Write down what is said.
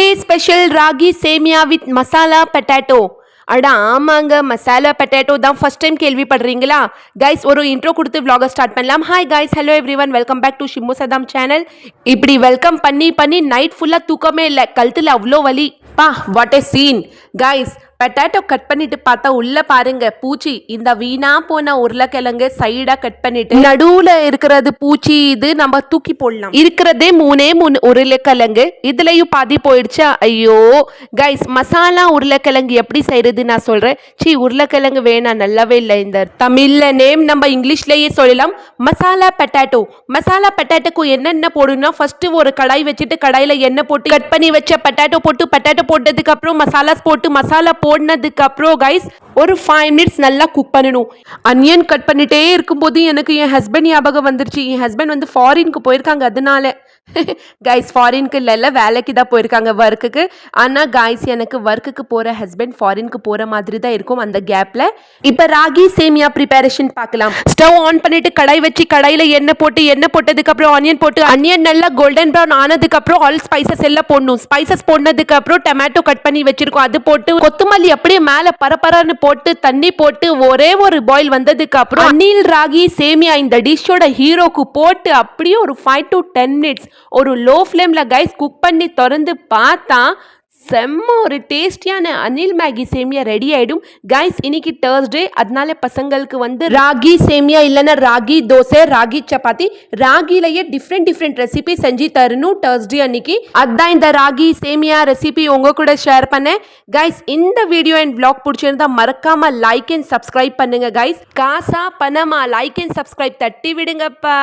Today special ragi சேமியா with masala potato. அட ஆமாங்க, மசாலா பொட்டேட்டோ தான் ஃபர்ஸ்ட் டைம் கேள்விப்படுறீங்களா? கைஸ் ஒரு இன்ட்ரோ கொடுத்து vlog ஸ்டார்ட் பண்ணலாம். Hi guys, hello everyone, welcome back to Shimmu Saddam channel. இப்படி வெல்கம் பண்ணி பண்ணி நைட் ஃபுல்லாக தூக்கமே இல்லை, கழுத்தில் அவ்வளோ வலி. பா what a scene guys. Potato cut பண்ணிட்டு பார்த்தா உள்ள பாருங்க பூச்சி. இந்த வீணா போன உருளைக்கிழங்கு சைடா கட் பண்ணிட்டு நடுவுல இருக்கிறது பூச்சி, இது நம்ம தூக்கி போடலாம். இருக்கிறதே மூணே உருளைக்கிழங்கு, இதுலயும் பாதி போயிடுச்சா? ஐயோ கைஸ், மசாலா உருளைக்கிழங்கு எப்படி செய்யறது நான் சொல்றேன். உருளைக்கிழங்கு வேணாம், நல்லாவே இல்லை. இந்த தமிழ்ல நேம் நம்ம இங்கிலீஷ்லயே சொல்லலாம், மசாலா பொட்டேட்டோ. மசாலா பொட்டேட்டோக்கு என்னென்ன போடணும்னா, ஃபர்ஸ்ட் ஒரு கடாய் வச்சுட்டு கடாயில எண்ணெய் போட்டு கட் பண்ணி வச்ச பொட்டேட்டோ போட்டதுக்கு அப்புறம் மசாலாஸ் போட்டு மசாலா போடுனதுக்கு அப்புறம் கைஸ் ஒரு 5 minutes நல்லா குக் பண்ணணும். அனியன் கட் பண்ணிட்டே இருக்கும்போது எனக்கு என் ஹஸ்பண்ட் ஞாபகம் வந்துருச்சு. என் ஹஸ்பண்ட் வந்து ஃபாரினுக்கு போயிருக்காங்க, அதனால கைஸ் ஃபாரினுக்கு இல்லை, வேலைக்கு தான் போயிருக்காங்க, ஒர்க்குக்கு. ஆனால் கைஸ் எனக்கு ஒர்க்குக்கு போகிற ஹஸ்பண்ட் ஃபாரினுக்கு போகிற மாதிரி தான் இருக்கும். அந்த கேப்பில் இப்போ ராகி சேமியா ப்ரிப்பரேஷன் பார்க்கலாம். ஸ்டவ் ஆன் பண்ணிட்டு கடாய் வச்சு கடாயில் எண்ணெய் போட்டதுக்கப்புறம் ஆனியன் போட்டு ஆனியன் நல்லா கோல்டன் ப்ரௌன் ஆனதுக்கப்புறம் ஆல் ஸ்பைசஸ் எல்லாம் போடணும். ஸ்பைசஸ் போட்டதுக்கப்புறம் டொமேட்டோ கட் பண்ணி வச்சிருக்கோம், அது போட்டு கொத்தமல்லி அப்படியே மேலே பரப்பரன்னு போட்டு தண்ணி போட்டு ஒரே ஒரு பாயில் வந்ததுக்கு அப்புறம் அனில் ராகி சேமியா இந்த டிஷ்ஷோட ஹீரோக்கு போட்டு அப்படியே ஒரு 5 to 10 minutes ஒரு லோ ஃப்ளேம்ல கைஸ் குக் பண்ணி திறந்து பார்த்தா செம்ம ஒரு டேஸ்டியான அனில் மேகி சேமியா ரெடி ஆயிடும். கைஸ் இன்னைக்கு தேர்ஸ்டே, அதனால பசங்களுக்கு வந்து ராகி சேமியா இல்லைன்னா ராகி தோசை, ராகி சப்பாத்தி, ராகிலேயே டிஃப்ரெண்ட் ரெசிபி செஞ்சு தரணும் தேர்ஸ்டே அன்னைக்கு. அதான் இந்த ராகி சேமியா ரெசிபி உங்க கூட ஷேர் பண்ணேன். கைஸ் இந்த வீடியோ அண்ட் vlog பிடிச்சிருந்தா மறக்காம லைக் அண்ட் சப்ஸ்கிரைப் பண்ணுங்க கைஸ். காசா பணமா லைக் அண்ட் சப்ஸ்கிரைப் தட்டி விடுங்கப்பா.